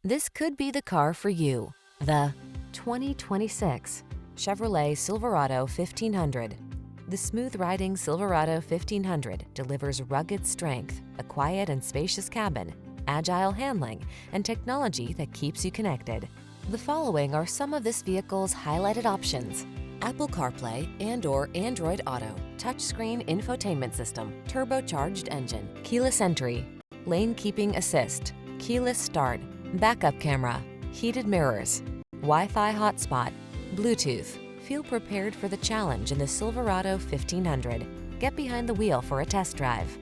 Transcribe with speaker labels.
Speaker 1: This could be the car for you. The 2026 Chevrolet Silverado 1500. The smooth-riding Silverado 1500 delivers rugged strength, a quiet and spacious cabin, agile handling, and technology that keeps you connected. The following are some of this vehicle's highlighted options: Apple CarPlay and/or Android Auto, touchscreen infotainment system, turbocharged engine, keyless entry, lane keeping assist, keyless start, backup camera, heated mirrors, Wi-Fi hotspot, Bluetooth. Feel prepared for the challenge in the Silverado 1500. Get behind the wheel for a test drive.